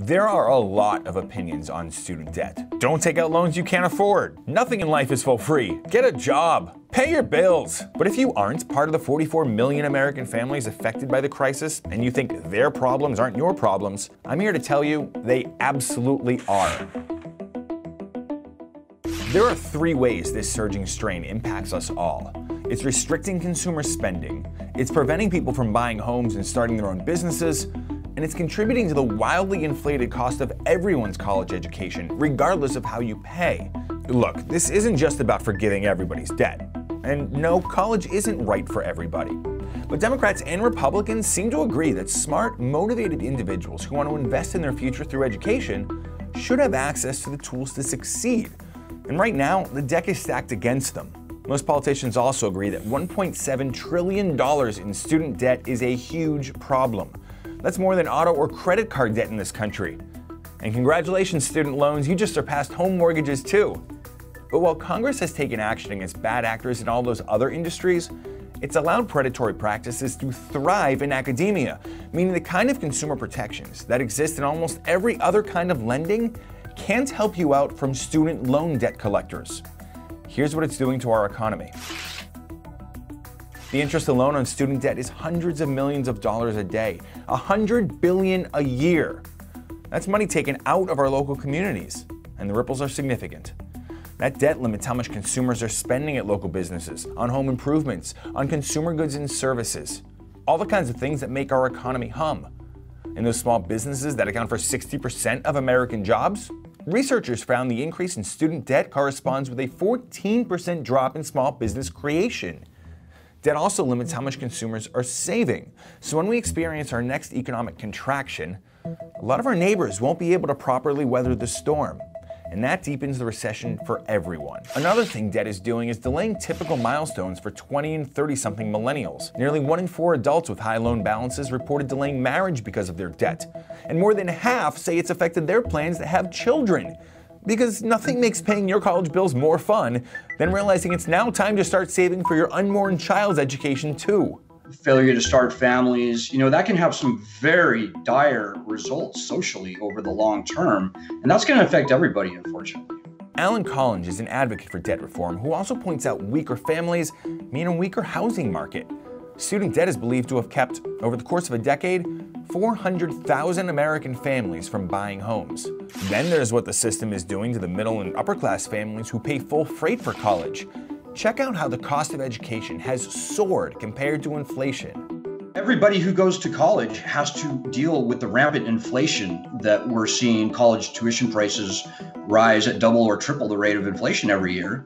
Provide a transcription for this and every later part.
There are a lot of opinions on student debt. Don't take out loans you can't afford. Nothing in life is for free. Get a job. Pay your bills. But if you aren't part of the 44 million American families affected by the crisis, and you think their problems aren't your problems, I'm here to tell you they absolutely are. There are three ways this surging strain impacts us all. It's restricting consumer spending, it's preventing people from buying homes and starting their own businesses, and it's contributing to the wildly inflated cost of everyone's college education, regardless of how you pay. Look, this isn't just about forgiving everybody's debt. And no, college isn't right for everybody. But Democrats and Republicans seem to agree that smart, motivated individuals who want to invest in their future through education should have access to the tools to succeed. And right now, the deck is stacked against them. Most politicians also agree that $1.7 trillion in student debt is a huge problem. That's more than auto or credit card debt in this country. And congratulations, student loans, you just surpassed home mortgages too. But while Congress has taken action against bad actors in all those other industries, it's allowed predatory practices to thrive in academia, meaning the kind of consumer protections that exist in almost every other kind of lending can't help you out from student loan debt collectors. Here's what it's doing to our economy. The interest alone on student debt is hundreds of millions of dollars a day, $100 billion a year. That's money taken out of our local communities, and the ripples are significant. That debt limits how much consumers are spending at local businesses, on home improvements, on consumer goods and services, all the kinds of things that make our economy hum. And those small businesses that account for 60% of American jobs? Researchers found the increase in student debt corresponds with a 14% drop in small business creation. Debt also limits how much consumers are saving. So when we experience our next economic contraction, a lot of our neighbors won't be able to properly weather the storm. And that deepens the recession for everyone. Another thing debt is doing is delaying typical milestones for 20 and 30-something millennials. Nearly 1 in 4 adults with high loan balances reported delaying marriage because of their debt. And more than half say it's affected their plans to have children. Because nothing makes paying your college bills more fun than realizing it's now time to start saving for your unborn child's education too. Failure to start families, that can have some very dire results socially over the long term, and that's going to affect everybody, unfortunately. Alan Collins is an advocate for debt reform who also points out weaker families mean a weaker housing market. Student debt is believed to have kept, over the course of a decade, 400,000 American families from buying homes. Then there's what the system is doing to the middle and upper class families who pay full freight for college. Check out how the cost of education has soared compared to inflation. Everybody who goes to college has to deal with the rampant inflation that we're seeing. College tuition prices rise at double or triple the rate of inflation every year.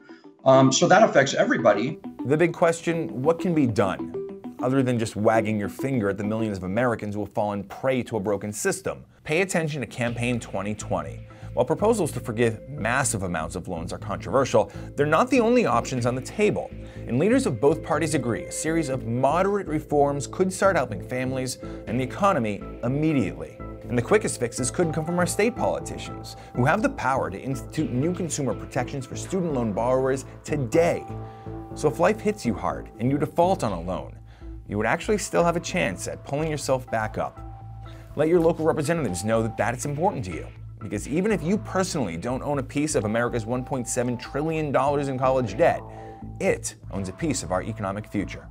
So that affects everybody. The big question, what can be done? Other than just wagging your finger at the millions of Americans who have fallen prey to a broken system. Pay attention to Campaign 2020. While proposals to forgive massive amounts of loans are controversial, they're not the only options on the table. And leaders of both parties agree a series of moderate reforms could start helping families and the economy immediately. And the quickest fixes could come from our state politicians, who have the power to institute new consumer protections for student loan borrowers today. So if life hits you hard and you default on a loan, you would actually still have a chance at pulling yourself back up. Let your local representatives know that it's important to you. Because even if you personally don't own a piece of America's $1.7 trillion in college debt, it owns a piece of our economic future.